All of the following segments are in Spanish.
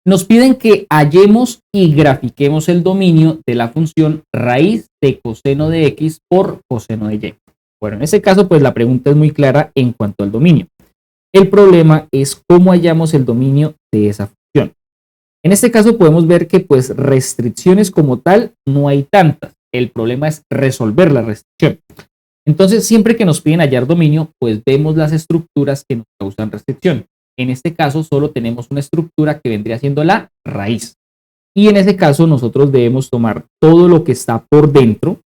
Nos piden que hallemos y grafiquemos el dominio de la función raíz de coseno de x por coseno de y. Bueno, en este caso, pues la pregunta es muy clara en cuanto al dominio. El problema es cómo hallamos el dominio de esa función. En este caso podemos ver que pues restricciones como tal no hay tantas. El problema es resolver la restricción. Entonces, siempre que nos piden hallar dominio, pues vemos las estructuras que nos causan restricción. En este caso, solo tenemos una estructura que vendría siendo la raíz. Y en ese caso, nosotros debemos tomar todo lo que está por dentro,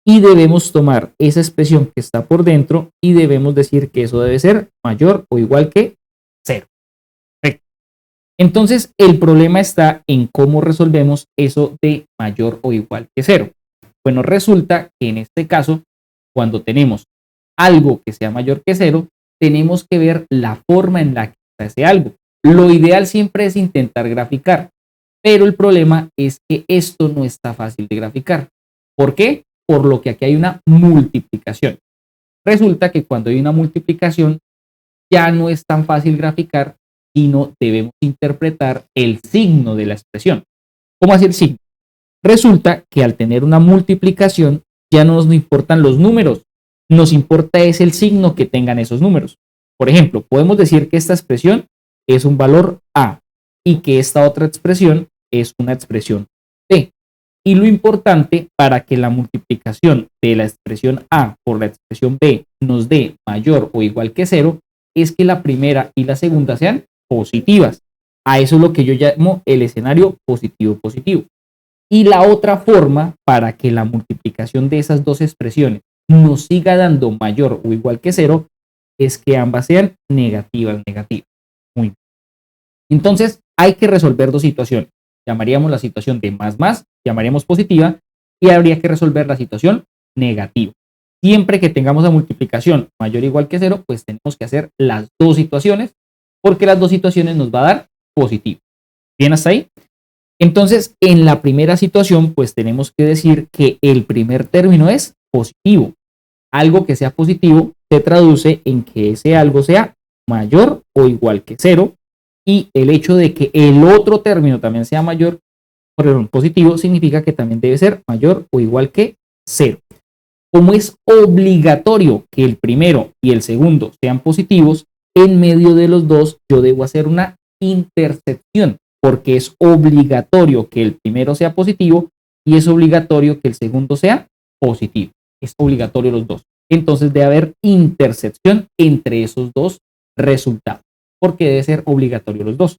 y debemos tomar esa expresión que está por dentro y debemos decir que eso debe ser mayor o igual que 0. Perfecto. Entonces, el problema está en cómo resolvemos eso de mayor o igual que 0. Bueno, resulta que en este caso, cuando tenemos algo que sea mayor que 0, tenemos que ver la forma en la que está ese algo. Lo ideal siempre es intentar graficar, pero el problema es que esto no está fácil de graficar. ¿Por qué? Por lo que aquí hay una multiplicación. Resulta que cuando hay una multiplicación ya no es tan fácil graficar, sino debemos interpretar el signo de la expresión. ¿Cómo hacer el signo? Resulta que al tener una multiplicación ya no nos importan los números, nos importa es el signo que tengan esos números. Por ejemplo, podemos decir que esta expresión es un valor A y que esta otra expresión es una expresión B. Y lo importante para que la multiplicación de la expresión A por la expresión B nos dé mayor o igual que 0 es que la primera y la segunda sean positivas. A eso es lo que yo llamo el escenario positivo-positivo. Y la otra forma para que la multiplicación de esas dos expresiones nos siga dando mayor o igual que 0 es que ambas sean negativas. Muy bien. Entonces hay que resolver dos situaciones. Llamaríamos la situación de más, llamaríamos positiva, y habría que resolver la situación negativa. Siempre que tengamos la multiplicación mayor o igual que 0, pues tenemos que hacer las dos situaciones, porque las dos situaciones nos va a dar positivo. ¿Bien hasta ahí? Entonces, en la primera situación, pues tenemos que decir que el primer término es positivo. Algo que sea positivo se traduce en que ese algo sea mayor o igual que 0, y el hecho de que el otro término también sea mayor, perdón, positivo, significa que también debe ser mayor o igual que 0. Como es obligatorio que el primero y el segundo sean positivos, en medio de los dos yo debo hacer una intersección, porque es obligatorio que el primero sea positivo y es obligatorio que el segundo sea positivo. Es obligatorio los dos. Entonces debe haber intersección entre esos dos resultados, porque debe ser obligatorio los dos.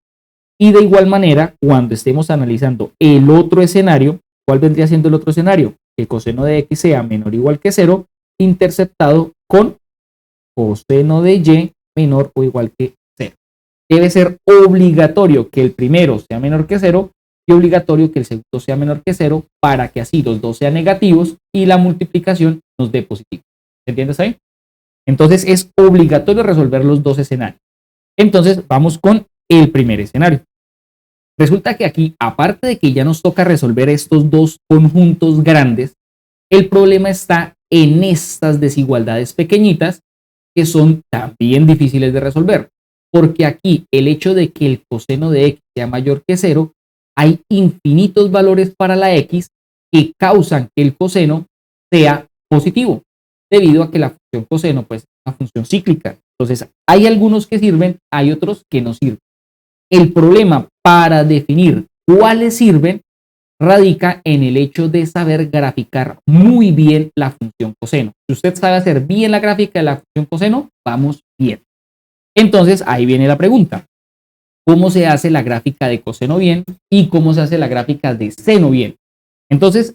Y de igual manera, cuando estemos analizando el otro escenario, ¿cuál vendría siendo el otro escenario? Que coseno de x sea menor o igual que 0, interceptado con coseno de y menor o igual que 0. Debe ser obligatorio que el primero sea menor que 0 y obligatorio que el segundo sea menor que 0 para que así los dos sean negativos y la multiplicación nos dé positivo. ¿Entiendes ahí? Entonces es obligatorio resolver los dos escenarios. Entonces vamos con el primer escenario. Resulta que aquí, aparte de que ya nos toca resolver estos dos conjuntos grandes, el problema está en estas desigualdades pequeñitas que son también difíciles de resolver. Porque aquí el hecho de que el coseno de x sea mayor que 0, hay infinitos valores para la x que causan que el coseno sea positivo, debido a que la función coseno pues, es una función cíclica. Entonces, hay algunos que sirven, hay otros que no sirven. El problema para definir cuáles sirven radica en el hecho de saber graficar muy bien la función coseno. Si usted sabe hacer bien la gráfica de la función coseno, vamos bien. Entonces, ahí viene la pregunta. ¿Cómo se hace la gráfica de coseno bien y cómo se hace la gráfica de seno bien? Entonces,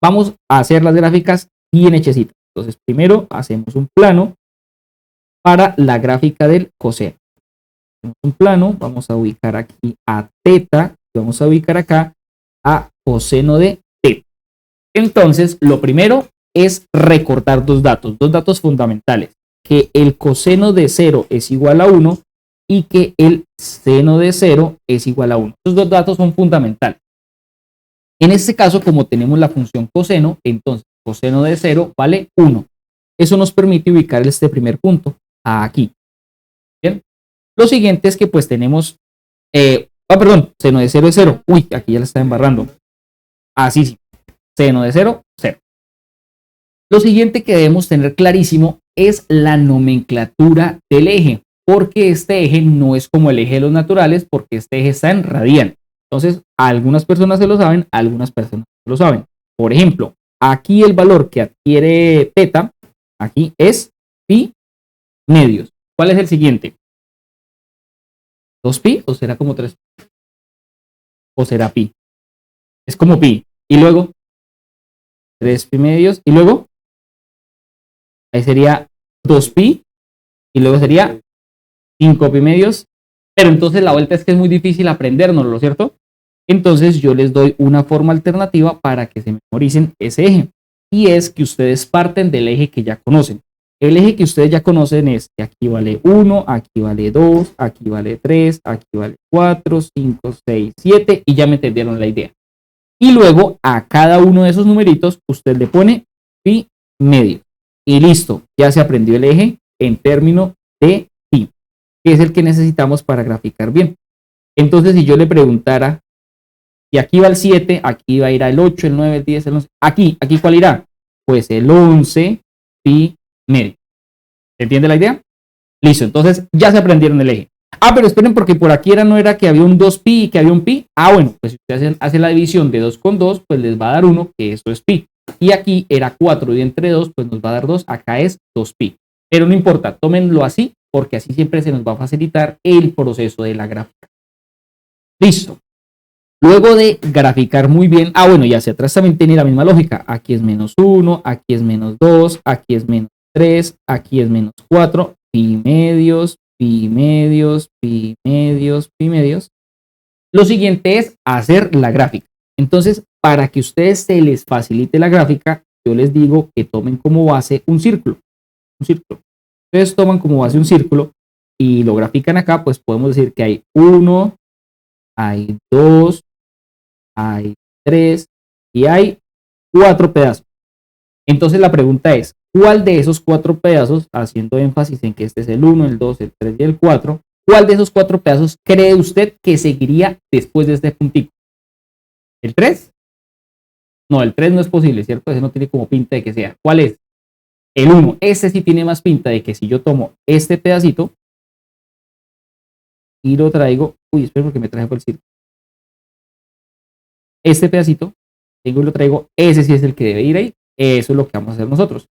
vamos a hacer las gráficas bien hechecitas. Entonces, primero hacemos un plano para la gráfica del coseno. Hacemos un plano, vamos a ubicar aquí a teta, y vamos a ubicar acá a coseno de teta. Entonces, lo primero es recortar dos datos fundamentales. Que el coseno de 0 es igual a 1 y que el seno de 0 es igual a 1. Estos dos datos son fundamentales. En este caso, como tenemos la función coseno, entonces coseno de 0 vale 1. Eso nos permite ubicar este primer punto aquí. Bien. Lo siguiente es que pues tenemos Perdón, seno de 0 es 0. Uy, aquí ya la está embarrando. Así sí. Seno de 0, 0. Lo siguiente que debemos tener clarísimo es la nomenclatura del eje, porque este eje no es como el eje de los naturales, porque este eje está en radial. Entonces, algunas personas se lo saben, algunas personas no lo saben. Por ejemplo, aquí el valor que adquiere teta, aquí es pi medios. ¿Cuál es el siguiente? ¿2pi o será como 3? ¿O será pi? Es como pi. Y luego, 3pi medios. Y luego, ahí sería 2pi. Y luego sería 5pi medios. Pero entonces la vuelta es que es muy difícil aprendérnoslo, ¿cierto? Entonces yo les doy una forma alternativa para que se memoricen ese eje. Y es que ustedes parten del eje que ya conocen. El eje que ustedes ya conocen es que aquí vale 1, aquí vale 2, aquí vale 3, aquí vale 4, 5, 6, 7 y ya me entendieron la idea. Y luego a cada uno de esos numeritos usted le pone pi medio. Y listo, ya se aprendió el eje en términos de pi, que es el que necesitamos para graficar bien. Entonces si yo le preguntara, y aquí va el 7, aquí va a ir el 8, el 9, el 10, el 11. Aquí ¿cuál irá? Pues el 11 pi medio. ¿Se entiende la idea? Listo, entonces ya se aprendieron el eje. Pero esperen, porque por aquí no era que había un 2pi y que había un pi. Bueno, pues si ustedes hacen la división de 2 con 2, pues les va a dar 1, que eso es pi. Y aquí era 4 y entre 2, pues nos va a dar 2. Acá es 2pi. Pero no importa, tómenlo así, porque así siempre se nos va a facilitar el proceso de la gráfica. Listo. Luego de graficar muy bien, bueno, y hacia atrás también tiene la misma lógica. Aquí es menos 1, aquí es menos 2, aquí es menos 3, aquí es menos 4, pi medios, pi medios, pi medios, pi medios. Lo siguiente es hacer la gráfica. Entonces, para que a ustedes se les facilite la gráfica, yo les digo que tomen como base un círculo. Un círculo. Ustedes toman como base un círculo y lo grafican acá, pues podemos decir que hay 1, hay 2, hay 3 y hay 4 pedazos. Entonces la pregunta es, ¿cuál de esos 4 pedazos, haciendo énfasis en que este es el 1, el 2, el 3 y el 4, cuál de esos 4 pedazos cree usted que seguiría después de este puntico? ¿El 3? No, el 3 no es posible, ¿cierto? Ese no tiene como pinta de que sea. ¿Cuál es? El 1. Ese sí tiene más pinta de que si yo tomo este pedacito y lo traigo, espero porque me traje por el círculo. Este pedacito, tengo y lo traigo, ese sí es el que debe ir ahí. Eso es lo que vamos a hacer nosotros.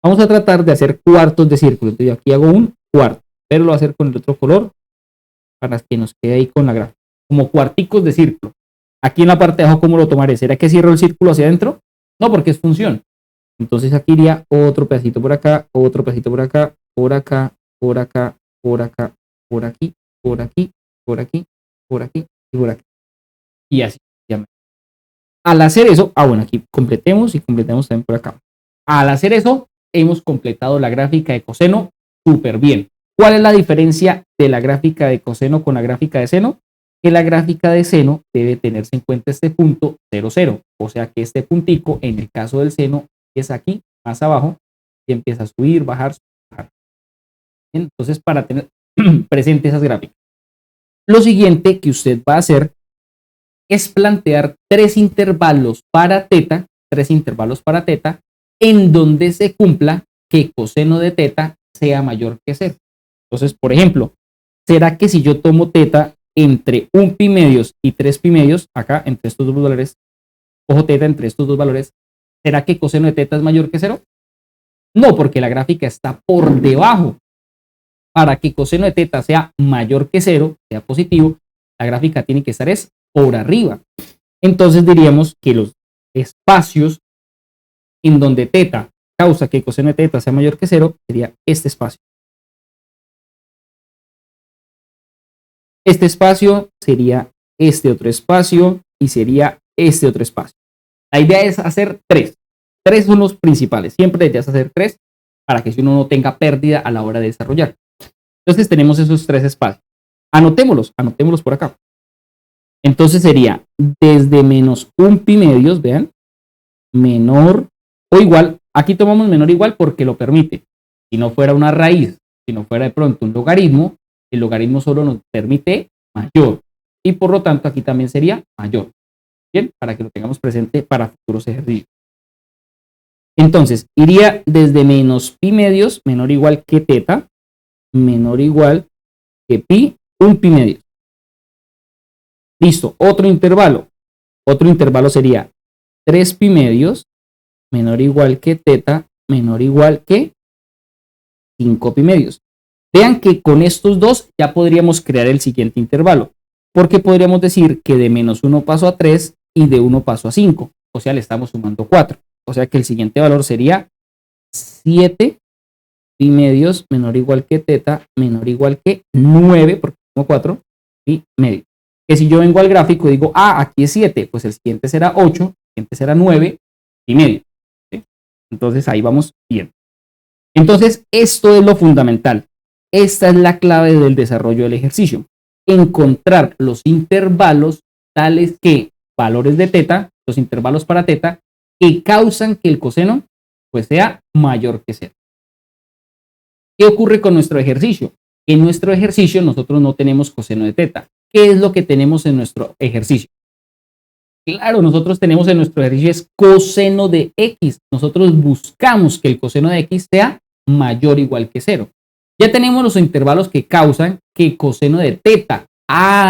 Vamos a tratar de hacer cuartos de círculo. Entonces yo aquí hago un cuarto, pero lo voy a hacer con el otro color para que nos quede ahí con la gráfica. Como cuarticos de círculo. Aquí en la parte de abajo, ¿cómo lo tomaré? ¿Será que cierro el círculo hacia adentro? No, porque es función. Entonces aquí iría otro pedacito por acá, otro pedacito por acá, por acá, por acá, por acá, por aquí, por aquí, por aquí, por aquí y por aquí. Y así. Al hacer eso, bueno, aquí completemos y completemos también por acá. Al hacer eso, hemos completado la gráfica de coseno súper bien. ¿Cuál es la diferencia de la gráfica de coseno con la gráfica de seno? Que la gráfica de seno debe tenerse en cuenta este punto 0, 0. O sea que este puntico, en el caso del seno, es aquí, más abajo, y empieza a subir, bajar, bajar. Entonces, para tener presente esas gráficas. Lo siguiente que usted va a hacer es plantear 3 intervalos para teta, en donde se cumpla que coseno de teta sea mayor que 0. Entonces, por ejemplo, ¿será que si yo tomo teta entre 1 pi medios y 3 pi medios, acá entre estos dos valores, cojo teta entre estos dos valores, ¿será que coseno de teta es mayor que 0? No, porque la gráfica está por debajo. Para que coseno de teta sea mayor que 0, sea positivo, la gráfica tiene que estar por arriba. Entonces diríamos que los espacios en donde teta causa que coseno de teta sea mayor que 0 sería este espacio. Este espacio sería este otro espacio y sería este otro espacio. La idea es hacer 3. 3 son los principales. Siempre deberías hacer 3 para que si uno no tenga pérdida a la hora de desarrollar. Entonces tenemos esos 3 espacios. Anotémoslos por acá. Entonces sería desde menos 1 pi medios, vean, menor o igual. Aquí tomamos menor igual porque lo permite. Si no fuera una raíz, si no fuera de pronto un logaritmo, el logaritmo solo nos permite mayor. y por lo tanto aquí también sería mayor. Bien, para que lo tengamos presente para futuros ejercicios. Entonces, iría desde menos pi medios menor o igual que teta, menor o igual que pi, un pi medios. Listo, otro intervalo. Otro intervalo sería 3 pi medios menor o igual que teta, menor o igual que 5 pi medios. Vean que con estos dos ya podríamos crear el siguiente intervalo, porque podríamos decir que de menos 1 paso a 3 y de 1 paso a 5, o sea, le estamos sumando 4. O sea que el siguiente valor sería 7 pi medios menor o igual que teta, menor o igual que 9, porque tengo 4 pi medios. Que si yo vengo al gráfico y digo, aquí es 7, pues el siguiente será 8, el siguiente será 9 pi medios. ¿Sí? Entonces ahí vamos bien. Entonces esto es lo fundamental. Esta es la clave del desarrollo del ejercicio. Encontrar los intervalos tales que valores de teta, los intervalos para teta, que causan que el coseno pues sea mayor que 0. ¿Qué ocurre con nuestro ejercicio? En nuestro ejercicio nosotros no tenemos coseno de teta. ¿Qué es lo que tenemos en nuestro ejercicio? Claro, nosotros tenemos en nuestro ejercicio es coseno de x. Nosotros buscamos que el coseno de x sea mayor o igual que 0. Ya tenemos los intervalos que causan que coseno de teta,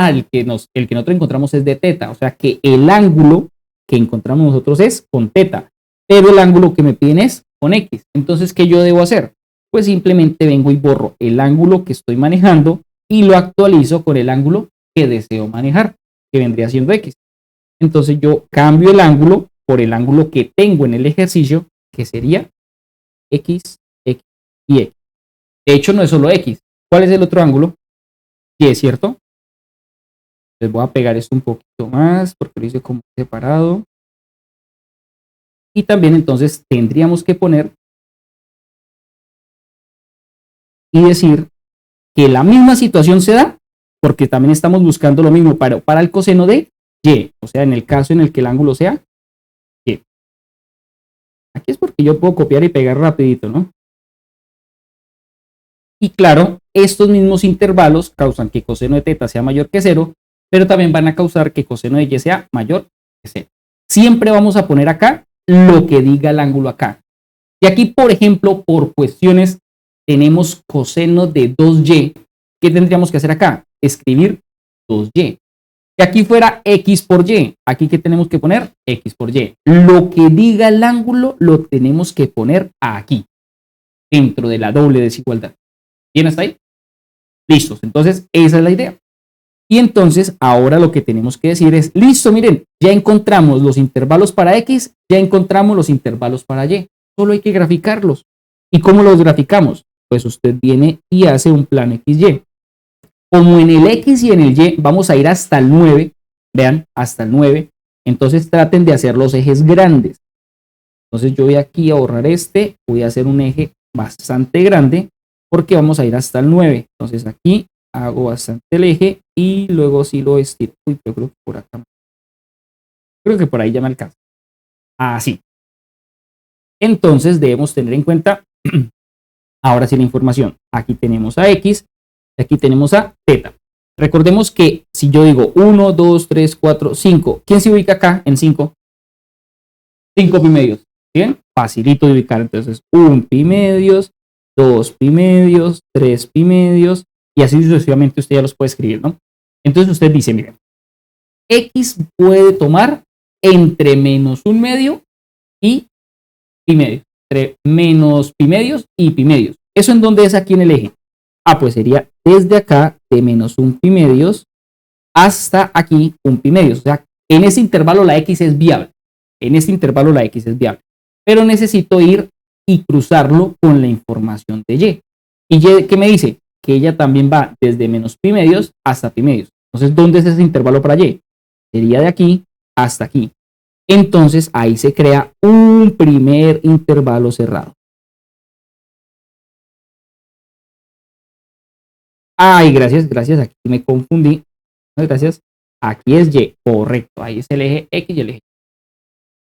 el que nosotros encontramos es de teta, o sea que el ángulo que encontramos nosotros es con teta, pero el ángulo que me piden es con x. Entonces, ¿qué yo debo hacer? Pues simplemente vengo y borro el ángulo que estoy manejando y lo actualizo con el ángulo que deseo manejar, que vendría siendo x. Entonces yo cambio el ángulo por el ángulo que tengo en el ejercicio, que sería x, x y x. De hecho, no es solo x. ¿Cuál es el otro ángulo? Y, ¿cierto? Les voy a pegar esto un poquito más porque lo hice como separado. Y también entonces tendríamos que poner y decir que la misma situación se da porque también estamos buscando lo mismo para el coseno de y. O sea, en el caso en el que el ángulo sea y. Aquí es porque yo puedo copiar y pegar rapidito, ¿no? Y claro, estos mismos intervalos causan que coseno de teta sea mayor que 0, pero también van a causar que coseno de y sea mayor que 0. Siempre vamos a poner acá lo que diga el ángulo acá. Y aquí, por ejemplo, por cuestiones, tenemos coseno de 2y. ¿Qué tendríamos que hacer acá? Escribir 2y. Si aquí fuera x por y, aquí ¿qué tenemos que poner? X por y. Lo que diga el ángulo lo tenemos que poner aquí, dentro de la doble desigualdad. ¿Bien hasta ahí? Listos. Entonces, esa es la idea. Y entonces, ahora lo que tenemos que decir es, listo, miren, ya encontramos los intervalos para x, ya encontramos los intervalos para y. Solo hay que graficarlos. ¿Y cómo los graficamos? Pues usted viene y hace un plano XY. Como en el X y en el Y vamos a ir hasta el 9, vean, hasta el 9, entonces traten de hacer los ejes grandes. Entonces yo voy aquí a borrar voy a hacer un eje bastante grande, porque vamos a ir hasta el 9. Entonces aquí hago bastante el eje y luego sí lo estiro. Uy, yo creo que por acá. Creo que por ahí ya me alcanza. Así. Entonces debemos tener en cuenta, ahora sí la información. Aquí tenemos a X, aquí tenemos a teta. Recordemos que si yo digo 1, 2, 3, 4, 5, ¿quién se ubica acá en 5? 5 pi medios. ¿Bien? Facilito de ubicar. Entonces 1 pi medios, 2 pi medios, 3 pi medios, y así sucesivamente usted ya los puede escribir, ¿no? Entonces usted dice, miren, X puede tomar entre menos un medio y pi medios, entre menos pi medios y pi medios. ¿Eso en dónde es aquí en el eje? Pues sería desde acá de menos un pi medios hasta aquí un pi medios. O sea, en ese intervalo la X es viable. En este intervalo la X es viable. Pero necesito ir y cruzarlo con la información de Y. ¿Y Y qué me dice? Que ella también va desde menos pi medios hasta pi medios. Entonces, ¿dónde es ese intervalo para Y? Sería de aquí hasta aquí. Entonces, ahí se crea un primer intervalo cerrado. Gracias, aquí me confundí. Gracias. Aquí es Y, correcto. Ahí es el eje X y el eje Y.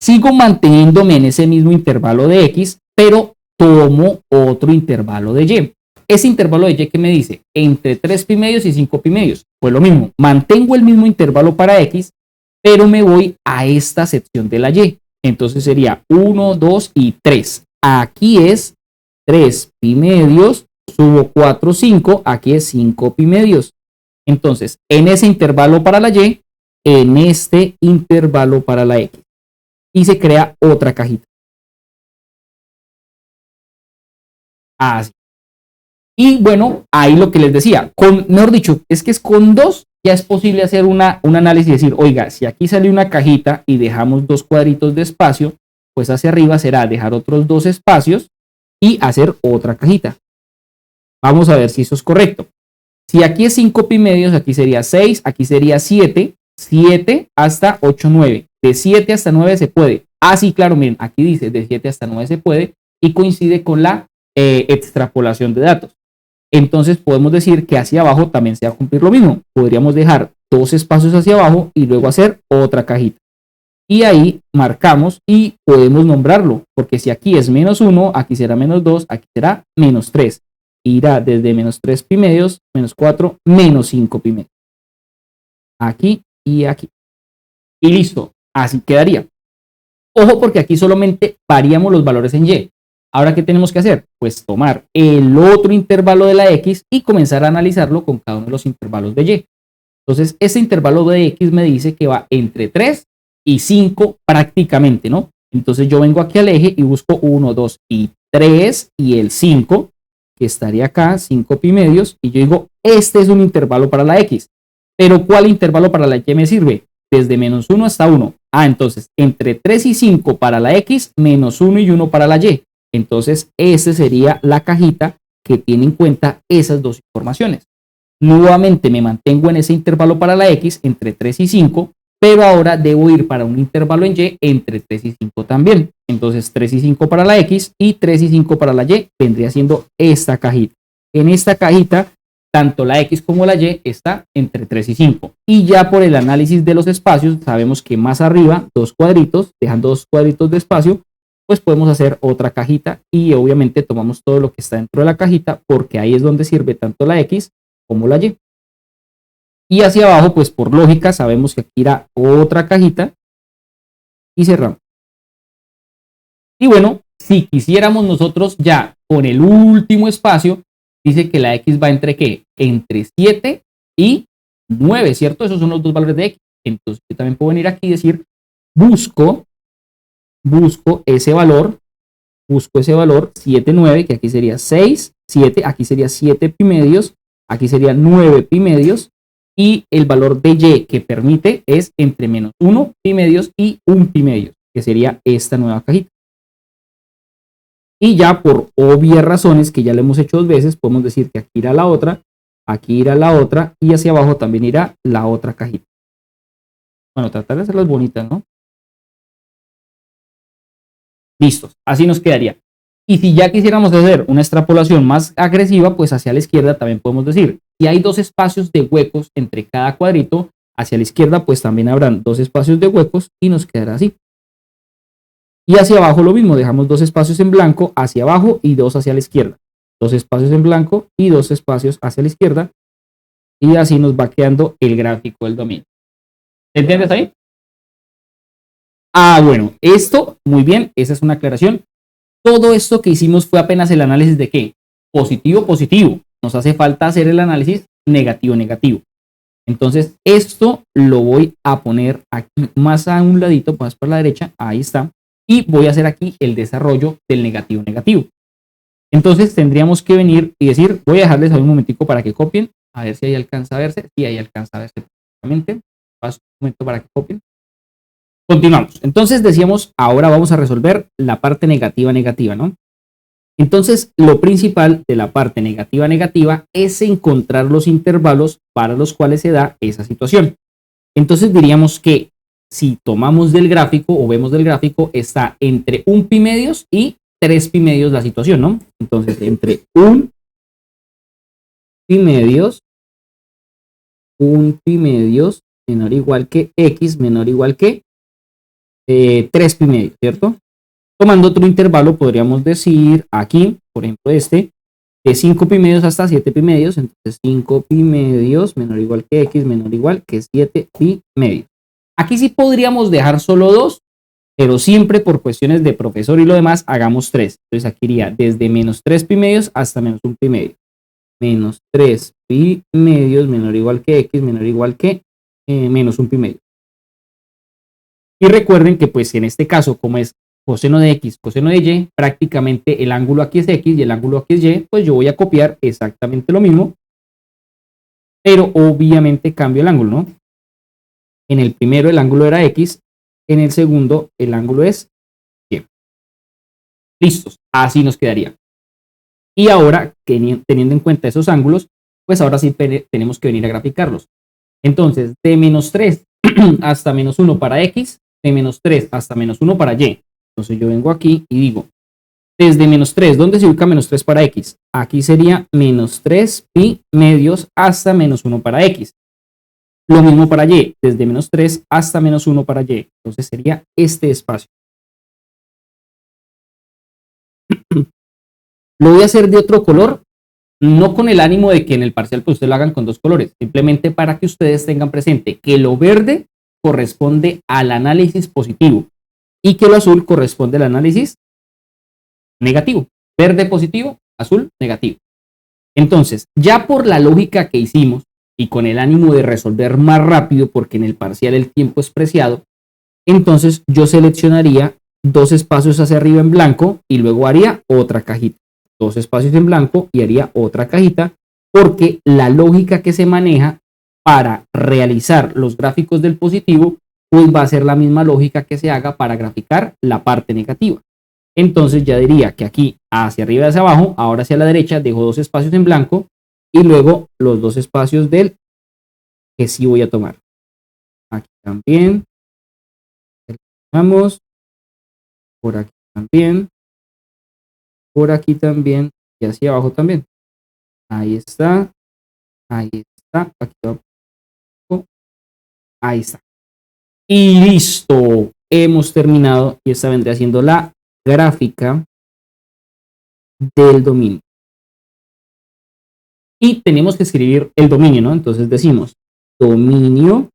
Sigo manteniéndome en ese mismo intervalo de X, pero tomo otro intervalo de Y. Ese intervalo de Y, ¿qué me dice? Entre 3 pi medios y 5 pi medios. Pues lo mismo, mantengo el mismo intervalo para X, pero me voy a esta sección de la Y. Entonces sería 1, 2 y 3. Aquí es 3 pi medios, subo 4, 5, aquí es 5 pi medios. Entonces, en ese intervalo para la Y, en este intervalo para la X. Y se crea otra cajita. Así. Y bueno, ahí lo que les decía, mejor dicho, es que es con 2 ya es posible hacer un análisis y decir, oiga, si aquí sale una cajita y dejamos 2 cuadritos de espacio, pues hacia arriba será dejar otros 2 espacios y hacer otra cajita. Vamos a ver si eso es correcto. Si aquí es 5 pi medios, aquí sería 6, aquí sería 7, 7 hasta 8, 9. De 7 hasta 9 se puede. Ah, sí, claro, miren, aquí dice de 7 hasta 9 se puede y coincide con la extrapolación de datos. Entonces podemos decir que hacia abajo también se va a cumplir lo mismo. Podríamos dejar 2 espacios hacia abajo y luego hacer otra cajita. Y ahí marcamos y podemos nombrarlo, porque si aquí es menos 1, aquí será menos 2, aquí será menos 3. Irá desde menos 3 pi medios, menos 4, menos 5 pi medios. Aquí y aquí. Y listo, así quedaría. Ojo porque aquí solamente variamos los valores en Y. Ahora, ¿qué tenemos que hacer? Pues tomar el otro intervalo de la X y comenzar a analizarlo con cada uno de los intervalos de Y. Entonces, ese intervalo de X me dice que va entre 3 y 5 prácticamente, ¿no? Entonces yo vengo aquí al eje y busco 1, 2 y 3 y el 5, que estaría acá, 5 pi medios, y yo digo, este es un intervalo para la X. Pero ¿cuál intervalo para la Y me sirve? Desde menos 1 hasta 1. Ah, entonces, entre 3 y 5 para la X, menos 1 y 1 para la Y. Entonces, esa sería la cajita que tiene en cuenta esas dos informaciones. Nuevamente me mantengo en ese intervalo para la X entre 3 y 5, pero ahora debo ir para un intervalo en Y entre 3 y 5 también. Entonces 3 y 5 para la X y 3 y 5 para la Y vendría siendo esta cajita. En esta cajita, tanto la X como la Y está entre 3 y 5. Y ya por el análisis de los espacios, sabemos que más arriba, 2 cuadritos, dejando 2 cuadritos de espacio, pues podemos hacer otra cajita y obviamente tomamos todo lo que está dentro de la cajita porque ahí es donde sirve tanto la X como la Y. Y hacia abajo, pues por lógica, sabemos que aquí irá otra cajita y cerramos. Y bueno, si quisiéramos nosotros ya con el último espacio, dice que la X va entre ¿qué? Entre 7 y 9, ¿cierto? Esos son los dos valores de X. Entonces yo también puedo venir aquí y decir, busco ese valor 7, 9, que aquí sería 6, 7, aquí sería 7 pi medios, aquí sería 9 pi medios, y el valor de Y que permite es entre menos 1 pi medios y 1 pi medios, que sería esta nueva cajita. Y ya por obvias razones que ya le hemos hecho 2 veces, podemos decir que aquí irá la otra, aquí irá la otra, y hacia abajo también irá la otra cajita. Bueno, tratar de hacerlas bonitas, ¿no? Listos, así nos quedaría. Y si ya quisiéramos hacer una extrapolación más agresiva, pues hacia la izquierda también podemos decir, si hay 2 espacios de huecos entre cada cuadrito, hacia la izquierda pues también habrán 2 espacios de huecos y nos quedará así. Y hacia abajo lo mismo, dejamos 2 espacios en blanco hacia abajo y 2 hacia la izquierda. 2 espacios en blanco y 2 espacios hacia la izquierda. Y así nos va quedando el gráfico del dominio. ¿Entiendes ahí? Ah, bueno, esto, muy bien, esa es una aclaración. Todo esto que hicimos fue apenas el análisis de ¿qué? Positivo, positivo. Nos hace falta hacer el análisis negativo, negativo. Entonces, esto lo voy a poner aquí más a un ladito, más por la derecha, ahí está. Y voy a hacer aquí el desarrollo del negativo, negativo. Entonces, tendríamos que venir y decir, voy a dejarles ahí un momentico para que copien, a ver si ahí alcanza a verse. Sí, ahí alcanza a verse perfectamente. Paso un momento para que copien. Continuamos. Entonces decíamos, ahora vamos a resolver la parte negativa negativa, ¿no? Entonces, lo principal de la parte negativa negativa es encontrar los intervalos para los cuales se da esa situación. Entonces diríamos que si tomamos del gráfico o vemos del gráfico, está entre 1 pi medios y 3 pi medios la situación, ¿no? Entonces, entre 1 pi medios menor o igual que X menor o igual que 3 pi medios, ¿cierto? Tomando otro intervalo, podríamos decir aquí, por ejemplo, de 5 pi medios hasta 7 pi medios, entonces 5 pi medios menor o igual que x menor o igual que 7 pi medios. Aquí sí podríamos dejar solo 2, pero siempre por cuestiones de profesor y lo demás, hagamos 3. Entonces aquí iría desde menos 3 pi medios hasta menos 1 pi medio. Menos 3 pi medios menor o igual que x menor o igual que menos 1 pi medio. Y recuerden que pues en este caso, como es coseno de x, coseno de y, prácticamente el ángulo aquí es x y el ángulo aquí es y, pues yo voy a copiar exactamente lo mismo, pero obviamente cambio el ángulo, ¿no? En el primero el ángulo era x, en el segundo el ángulo es y. Listos, así nos quedaría. Y ahora, teniendo en cuenta esos ángulos, pues ahora sí tenemos que venir a graficarlos. Entonces, de menos 3 hasta menos 1 para x, de menos 3 hasta menos 1 para y. Entonces yo vengo aquí y digo, desde menos 3, ¿dónde se ubica menos 3 para x? Aquí sería menos 3 pi medios hasta menos 1 para x. Lo mismo para y, desde menos 3 hasta menos 1 para y. Entonces sería este espacio. Lo voy a hacer de otro color, no con el ánimo de que en el parcial pues ustedes lo hagan con 2 colores, simplemente para que ustedes tengan presente que lo verde corresponde al análisis positivo y que lo azul corresponde al análisis negativo. Verde positivo, azul negativo. Entonces, ya por la lógica que hicimos y con el ánimo de resolver más rápido porque en el parcial el tiempo es preciado, entonces yo seleccionaría 2 espacios hacia arriba en blanco y luego haría otra cajita. 2 espacios en blanco y haría otra cajita porque la lógica que se maneja para realizar los gráficos del positivo pues va a ser la misma lógica que se haga para graficar la parte negativa. Entonces ya diría que aquí hacia arriba y hacia abajo, ahora hacia la derecha dejo 2 espacios en blanco y luego los 2 espacios del que sí voy a tomar. Aquí también. Vamos. Por aquí también. Por aquí también. Y hacia abajo también. Ahí está. Ahí está. Aquí abajo. Ahí está. Y listo. Hemos terminado. Y esta vendría siendo la gráfica del dominio. Y tenemos que escribir el dominio, ¿no? Entonces decimos dominio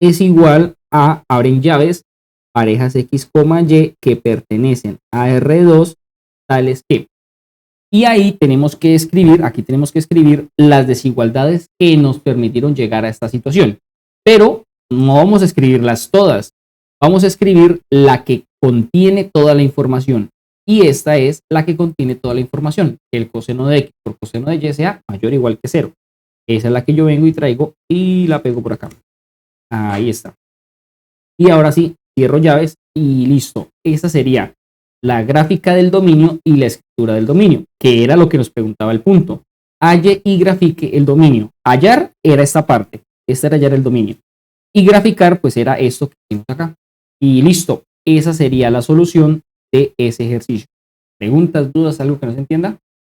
es igual a, abren llaves, parejas x, y que pertenecen a R2, tales que. Y ahí tenemos que escribir, aquí tenemos que escribir las desigualdades que nos permitieron llegar a esta situación. Pero no vamos a escribirlas todas, vamos a escribir la que contiene toda la información. Y esta es la que contiene toda la información, que el coseno de x por coseno de y sea mayor o igual que 0. Esa es la que yo vengo y traigo y la pego por acá. Ahí está. Y ahora sí, cierro llaves y listo. Esta sería la gráfica del dominio y la escritura del dominio, que era lo que nos preguntaba el punto. Halle y grafique el dominio. Hallar era esta parte, esta era hallar el dominio. Y graficar, pues era esto que hicimos acá. Y listo, esa sería la solución de ese ejercicio. ¿Preguntas, dudas, algo que no se entienda?